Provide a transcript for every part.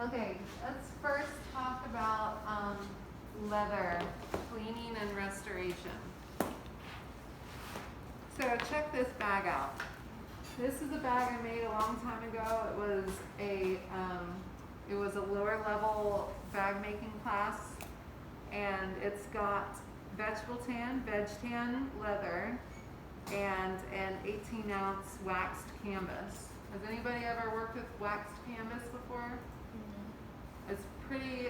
Okay, let's first talk about leather cleaning and restoration. So check this bag out. This is a bag I made a long time ago. It was a lower level bag making class, and it's got vegetable tan, veg tan leather, and an 18-ounce waxed canvas. Has anybody ever worked with waxed canvas before? It's pretty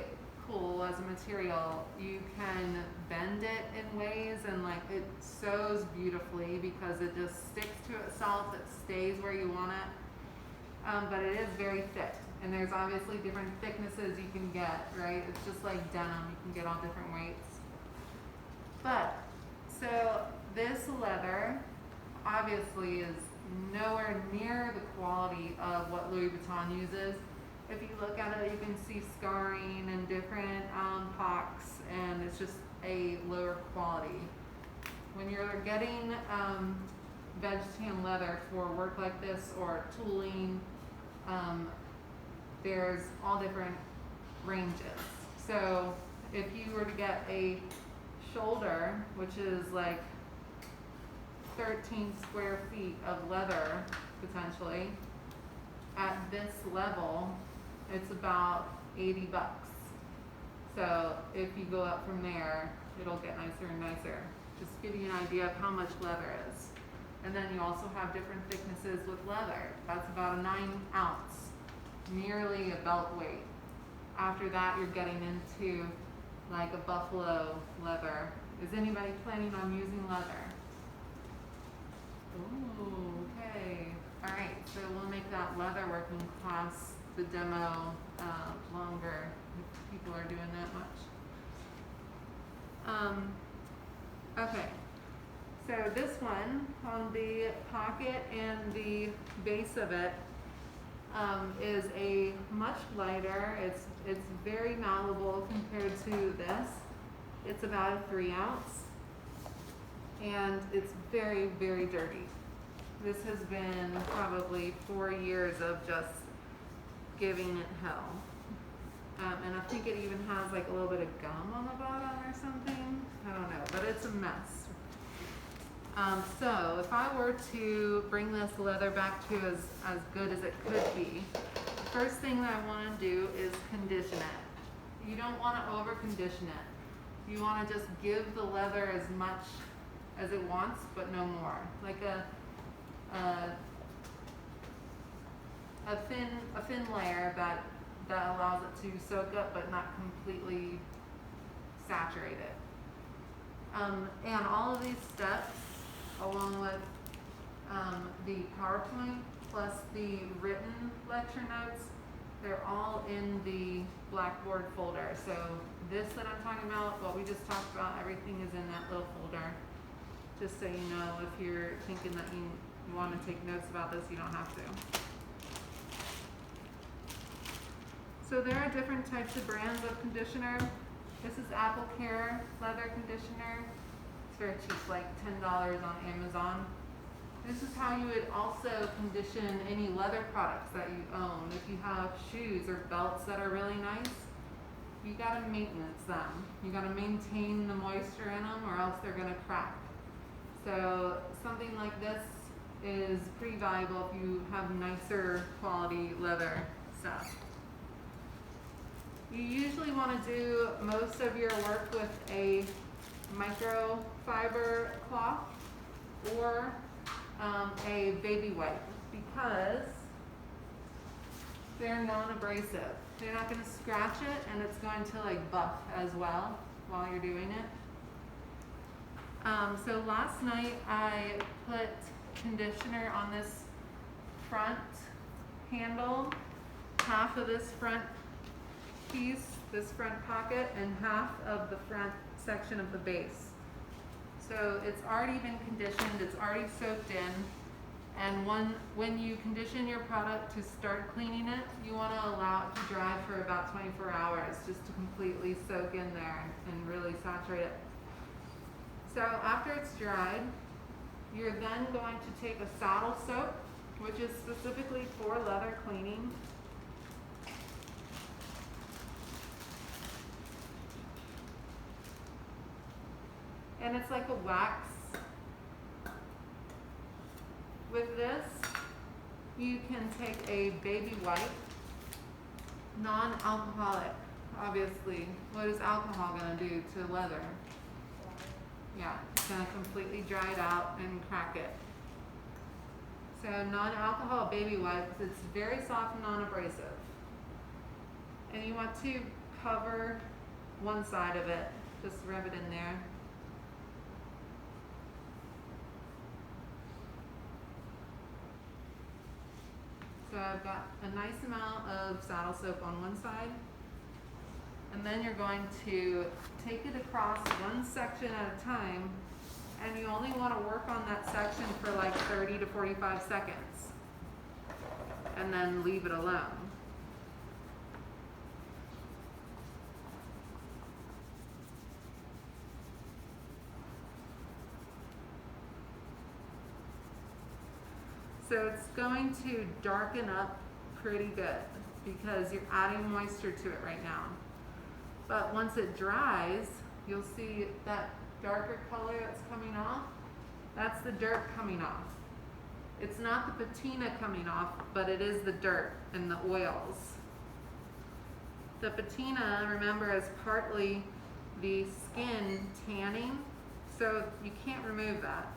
cool as a material. You can bend it in ways, and like it sews beautifully because it just sticks to itself. It stays where you want it, but it is very thick, and there's obviously different thicknesses you can get, right? It's just like denim, you can get all different weights. But so this leather obviously is nowhere near the quality of what Louis Vuitton uses. If you look at it, you can see scarring and different pocks, and it's just a lower quality. When you're getting veg tan leather for work like this or tooling, there's all different ranges. So if you were to get a shoulder, which is like 13 square feet of leather potentially, at this level, it's about $80. So if you go up from there, it'll get nicer and nicer. Just give you an idea of how much leather is. And then you also have different thicknesses with leather. That's about a 9-ounce, nearly a belt weight. After that, you're getting into like a buffalo leather. Is anybody planning on using leather? Ooh, okay. All right, so we'll make that leather working class, the demo, longer if people are doing that much. Okay, so this one on the pocket and the base of it is a much lighter. It's very malleable compared to this. It's about a 3-ounce, and it's very, very dirty. This has been probably 4 years of just giving it hell. And I think it even has like a little bit of gum on the bottom or something. I don't know, but it's a mess. So if I were to bring this leather back to as good as it could be, the first thing that I want to do is condition it. You don't want to over condition it. You want to just give the leather as much as it wants, but no more. Like a thin layer that allows it to soak up but not completely saturate it. And all of these steps, along with the PowerPoint plus the written lecture notes, they're all in the Blackboard folder. So this that I'm talking about, what we just talked about, everything is in that little folder. Just so you know, if you're thinking that you want to take notes about this, you don't have to. So there are different types of brands of conditioner. This is Applecare leather conditioner. It's very cheap, like $10 on Amazon. This is how you would also condition any leather products that you own. If you have shoes or belts that are really nice, you gotta maintenance them. You gotta maintain the moisture in them, or else they're gonna crack. So something like this is pretty valuable if you have nicer quality leather stuff. You usually want to do most of your work with a microfiber cloth or a baby wipe, because they're non-abrasive. They're not going to scratch it, and it's going to like buff as well while you're doing it. So last night I put conditioner on this front handle, half of this front piece, this front pocket, and half of the front section of the base. So it's already been conditioned, it's already soaked in, and when you condition your product to start cleaning it, you want to allow it to dry for about 24 hours just to completely soak in there and really saturate it. So after it's dried, you're then going to take a saddle soap, which is specifically for leather cleaning, and it's like a wax. With this, you can take a baby wipe, non-alcoholic, obviously. What is alcohol gonna do to leather? Yeah, it's gonna completely dry it out and crack it. So non-alcohol baby wipes, it's very soft and non-abrasive. And you want to cover one side of it, just rub it in there. So I've got a nice amount of saddle soap on one side, and then you're going to take it across one section at a time, and you only want to work on that section for like 30 to 45 seconds, and then leave it alone. So it's going to darken up pretty good because you're adding moisture to it right now. But once it dries, you'll see that darker color that's coming off. That's the dirt coming off. It's not the patina coming off, but it is the dirt and the oils. The patina, remember, is partly the skin tanning, so you can't remove that.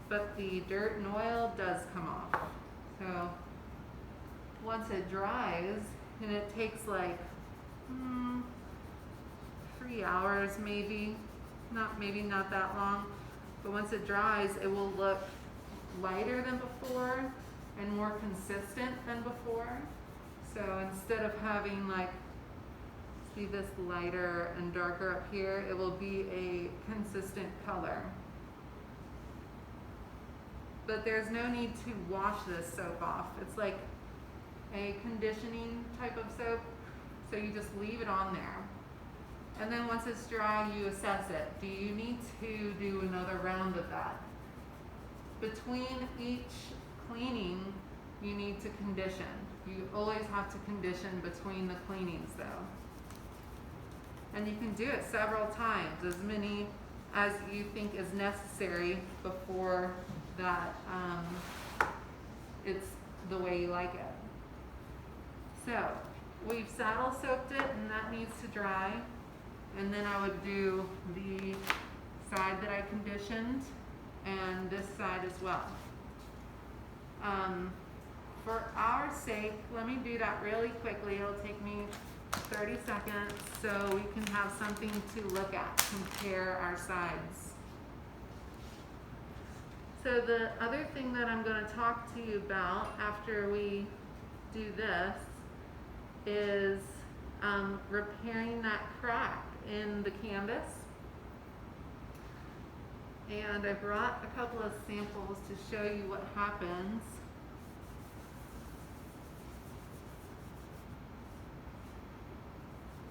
But the dirt and oil does come off. So once it dries, and it takes like 3 hours maybe not that long, but once it dries, it will look lighter than before and more consistent than before. So instead of having like, see this lighter and darker up here, it will be a consistent color. But there's no need to wash this soap off. It's like a conditioning type of soap, so you just leave it on there. And then once it's dry, you assess it. Do you need to do another round of that? Between each cleaning, you need to condition. You always have to condition between the cleanings though. And you can do it several times, as many as you think is necessary before that it's the way you like it. So we've saddle soaked it, and that needs to dry. And then I would do the side that I conditioned and this side as well. For our sake, let me do that really quickly. It'll take me 30 seconds so we can have something to look at, compare our sides. So the other thing that I'm going to talk to you about after we do this is repairing that crack in the canvas. And I brought a couple of samples to show you what happens.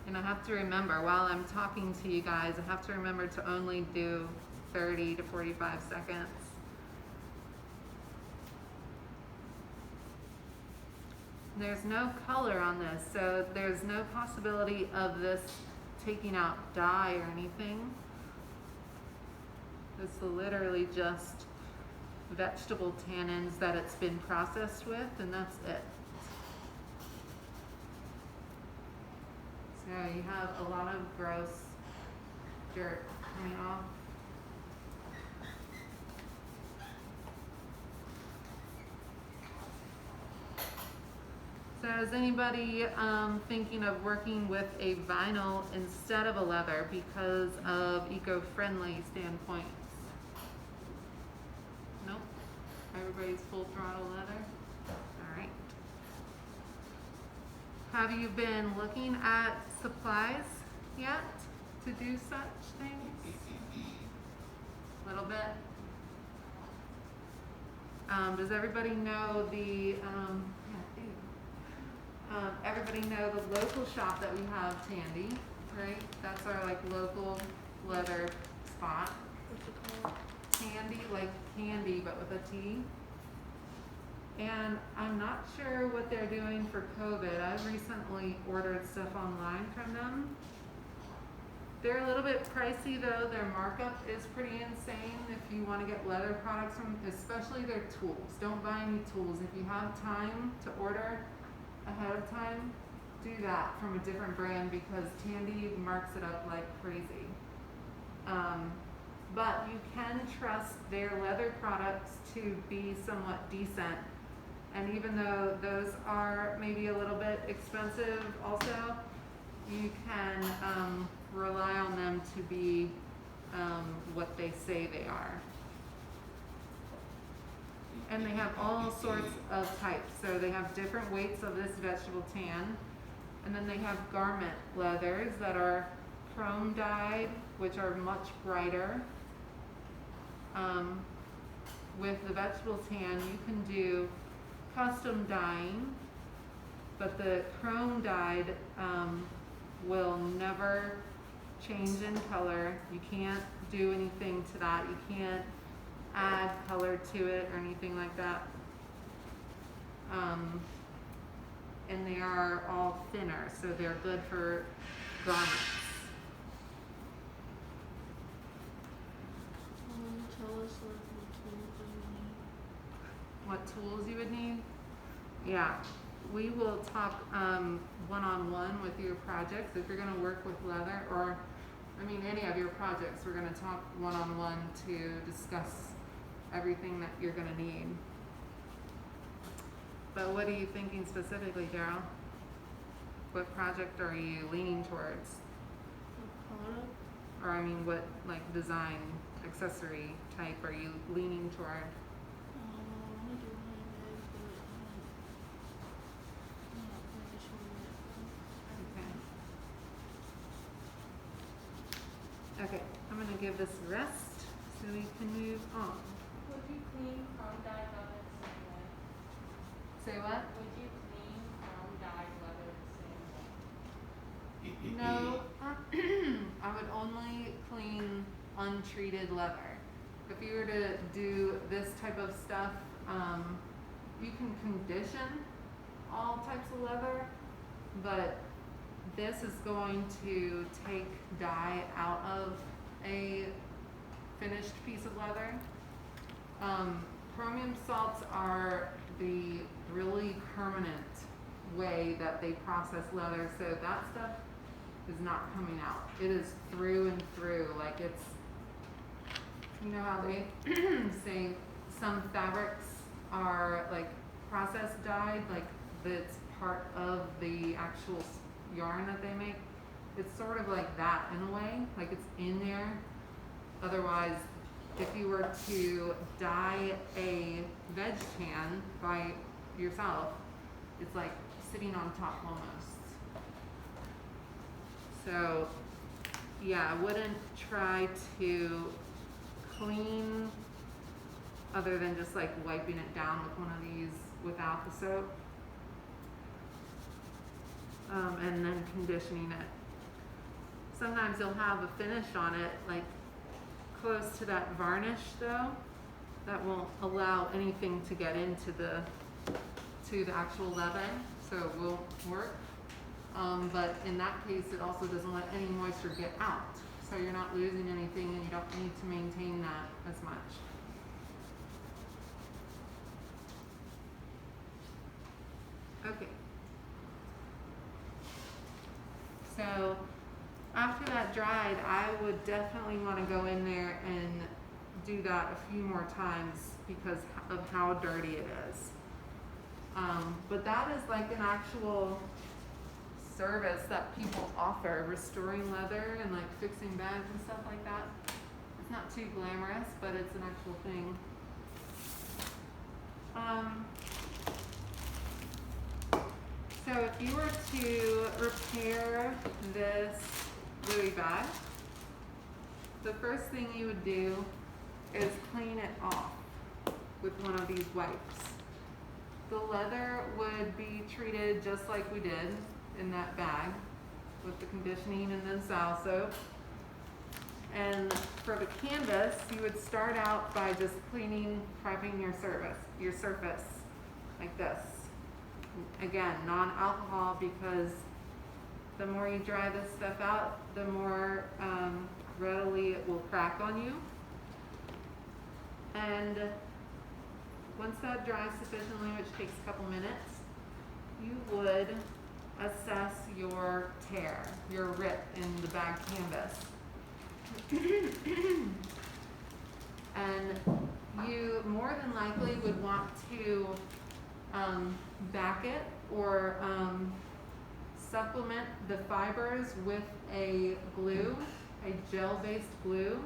And I have to remember, while I'm talking to you guys, I have to remember to only do 30 to 45 seconds. There's no color on this, so there's no possibility of this taking out dye or anything. It's literally just vegetable tannins that it's been processed with, and that's it. So you have a lot of gross dirt coming off. So is anybody thinking of working with a vinyl instead of a leather because of eco-friendly standpoints? Nope. Everybody's full throttle leather? All right. Have you been looking at supplies yet to do such things? A little bit. Does everybody know the everybody know the local shop that we have, Tandy, right? That's our like local leather spot. What's it called? Tandy, like candy, but with a T. And I'm not sure what they're doing for COVID. I've recently ordered stuff online from them. They're a little bit pricey though. Their markup is pretty insane if you want to get leather products from, especially their tools. Don't buy any tools. If you have time to order ahead of time, do that from a different brand because Tandy marks it up like crazy. But you can trust their leather products to be somewhat decent. And even though those are maybe a little bit expensive also, you can rely on them to be what they say they are. And they have all sorts of types. So they have different weights of this vegetable tan. And then they have garment leathers that are chrome dyed, which are much brighter. With the vegetable tan, you can do custom dyeing, but the chrome dyed will never change in color. You can't do anything to that. You can't add color to it or anything like that. And they are all thinner, so they're good for garments. Tell us what tools you need. What tools you would need? Yeah, we will talk one-on-one with your projects. If you're going to work with leather, or I mean any of your projects, we're going to talk one-on-one to discuss everything that you're going to need. But what are you thinking specifically, Daryl? What project are you leaning towards? A product? Or I mean, what like design, accessory type are you leaning toward? I want to do handbags, but I'm not quite sure yet. Okay, I'm going to give this a rest so we can move on. Would you clean chrome dyed leather the same way? Say what? Would you clean chrome dyed leather the same way? No, I would only clean untreated leather. If you were to do this type of stuff, you can condition all types of leather, but this is going to take dye out of a finished piece of leather. Chromium salts are the really permanent way that they process leather, so that stuff is not coming out. It is through and through, like it's, you know how they say some fabrics are like process dyed, like that's part of the actual yarn that they make. It's sort of like that in a way, like it's in there. Otherwise, if you were to dye a veg tan by yourself, it's like sitting on top almost. So yeah, I wouldn't try to clean other than just like wiping it down with one of these without the soap. And then conditioning it. Sometimes you'll have a finish on it, like close to that varnish though, that won't allow anything to get into the actual leather, so it will work. But in that case, it also doesn't let any moisture get out, so you're not losing anything and you don't need to maintain that as much. Okay. So after that dried, I would definitely want to go in there and do that a few more times because of how dirty it is. But that is like an actual service that people offer, restoring leather and like fixing bags and stuff like that. It's not too glamorous, but it's an actual thing. So if you were to repair this Louis bag, the first thing you would do is clean it off with one of these wipes. The leather would be treated just like we did in that bag with the conditioning and then sow soap. And for the canvas, you would start out by just prepping your surface like this. Again, non-alcohol because The more you dry this stuff out, the more readily it will crack on you. And once that dries sufficiently, which takes a couple minutes, you would assess your tear, your rip in the bag canvas. And you more than likely would want to back it or supplement the fibers with a glue, a gel-based glue.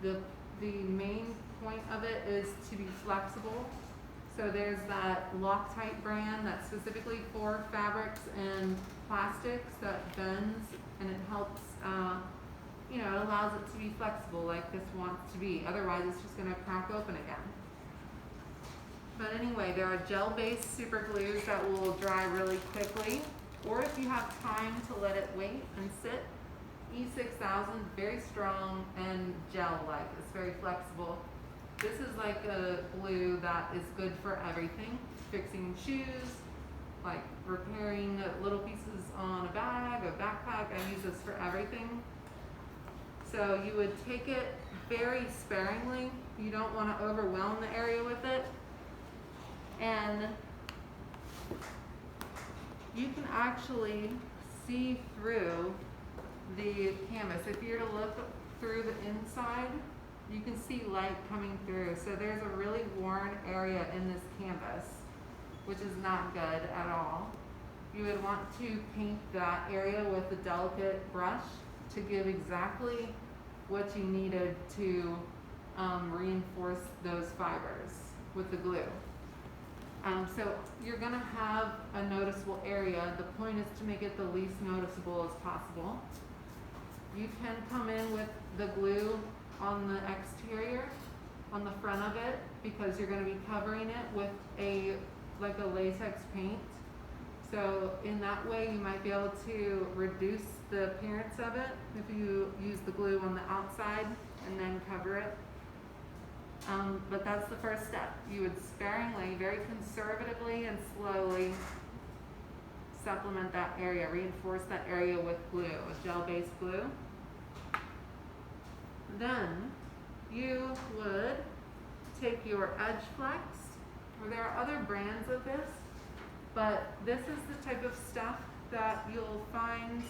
The main point of it is to be flexible. So there's that Loctite brand that's specifically for fabrics and plastics that bends, and it helps, it allows it to be flexible like this wants to be. Otherwise it's just gonna crack open again. But anyway, there are gel-based super glues that will dry really quickly, or if you have time to let it wait and sit, E6000, very strong and gel-like. It's very flexible. This is like a glue that is good for everything. Fixing shoes, like repairing little pieces on a bag, a backpack. I use this for everything. So you would take it very sparingly. You don't want to overwhelm the area with it. And you can actually see through the canvas. If you were to look through the inside, you can see light coming through. So there's a really worn area in this canvas, which is not good at all. You would want to paint that area with a delicate brush to give exactly what you needed to reinforce those fibers with the glue. So you're gonna have a noticeable area. The point is to make it the least noticeable as possible. You can come in with the glue on the exterior, on the front of it, because you're going to be covering it with a latex paint. So in that way you might be able to reduce the appearance of it if you use the glue on the outside and then cover it. But that's the first step. You would sparingly, very conservatively and slowly supplement that area, reinforce that area with glue, with gel-based glue. Then you would take your Edgeflex, or there are other brands of this, but this is the type of stuff that you'll find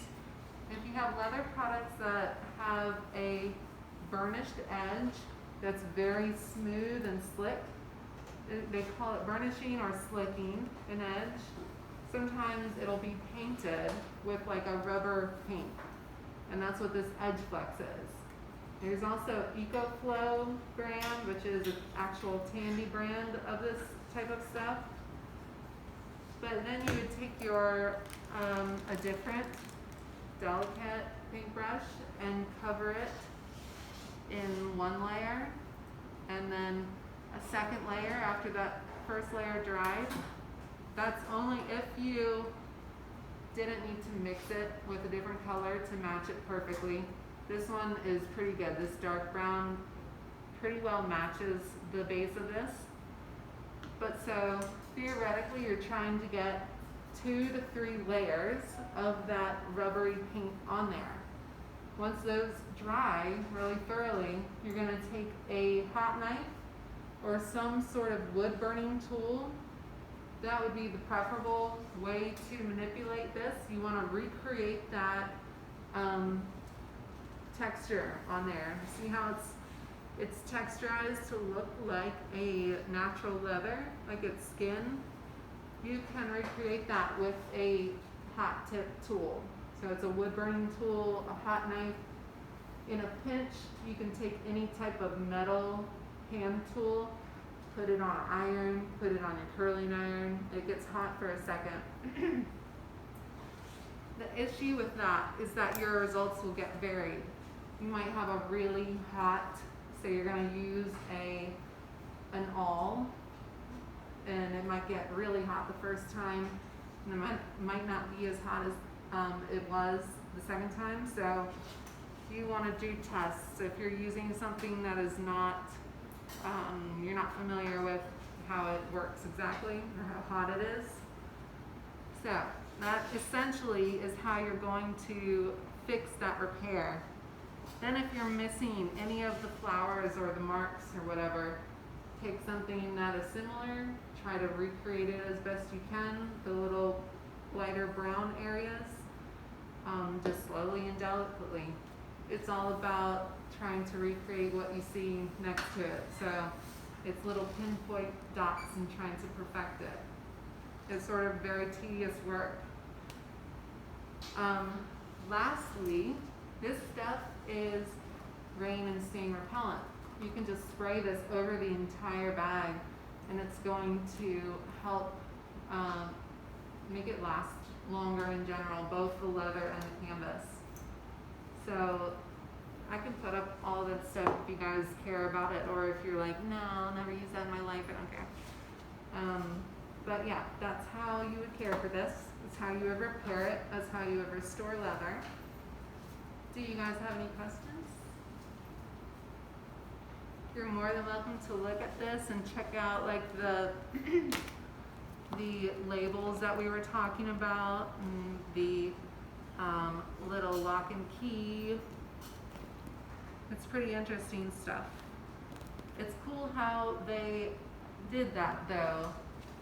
if you have leather products that have a burnished edge that's very smooth and slick. They call it burnishing or slicking an edge. Sometimes it'll be painted with like a rubber paint, and that's what this Edgeflex is. There's also EcoFlow brand, which is an actual Tandy brand of this type of stuff. But then you would take your a different delicate paintbrush and cover it in one layer, and then a second layer after that first layer dries. That's only if you didn't need to mix it with a different color to match it perfectly. This one is pretty good. This dark brown pretty well matches the base of this. But so theoretically you're trying to get 2 to 3 layers of that rubbery paint on there. Once those dry really thoroughly, you're going to take a hot knife or some sort of wood burning tool. That would be the preferable way to manipulate this. You want to recreate that texture on there. See how it's texturized to look like a natural leather, like it's skin? You can recreate that with a hot tip tool. So it's a wood burning tool, a hot knife. In a pinch, you can take any type of metal hand tool, put it on an iron, put it on your curling iron. It gets hot for a second. The issue with that is that your results will get varied. You might have a really hot, say you're going to use an awl, and it might get really hot the first time, and it might not be as hot as it was the second time. So you want to do tests. So if you're using something that is not, you're not familiar with how it works exactly or how hot it is. So That essentially is how you're going to fix that repair. Then if you're missing any of the flowers or the marks or whatever, take something that is similar, try to recreate it as best you can, the little lighter brown areas, just slowly and delicately. It's all about trying to recreate what you see next to it. So it's little pinpoint dots and trying to perfect it. It's sort of very tedious work. Lastly, this stuff is rain and stain repellent. You can just spray this over the entire bag and it's going to help make it last longer in general, both the leather and the canvas. So I can put up all that stuff if you guys care about it, or if you're like, no, I'll never use that in my life, I don't care. But yeah, that's how you would care for this. That's how you would repair it. That's how you would restore leather. Do you guys have any questions? You're more than welcome to look at this and check out like the the labels that we were talking about, and the little lock and key. It's pretty interesting stuff. It's cool how they did that though.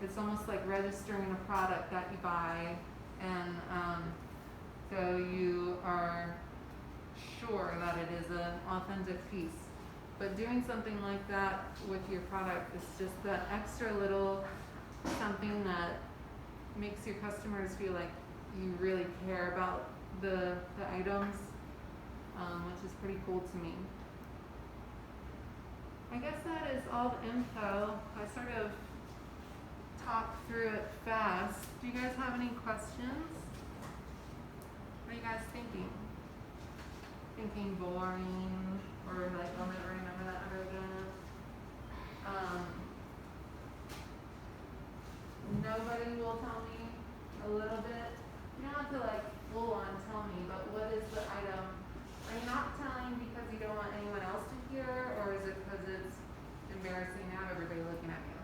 It's almost like registering a product that you buy, and so you are sure that it is an authentic piece. But doing something like that with your product is just that extra little something that makes your customers feel like you really care about the items, which is pretty cool to me. I guess that is all the info. I sort of talked through it fast. Do you guys have any questions? What are you guys thinking? Thinking boring, or like I'll never remember that ever again? Nobody will tell me a little bit. You don't have to like full on tell me, but what is the item? Are you not telling because you don't want anyone else to hear, or is it because it's embarrassing to have everybody looking at you?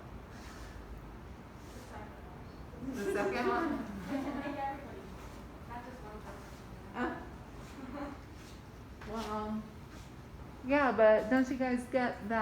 The second one? Make everybody, not just one person. Well, yeah, but don't you guys get that?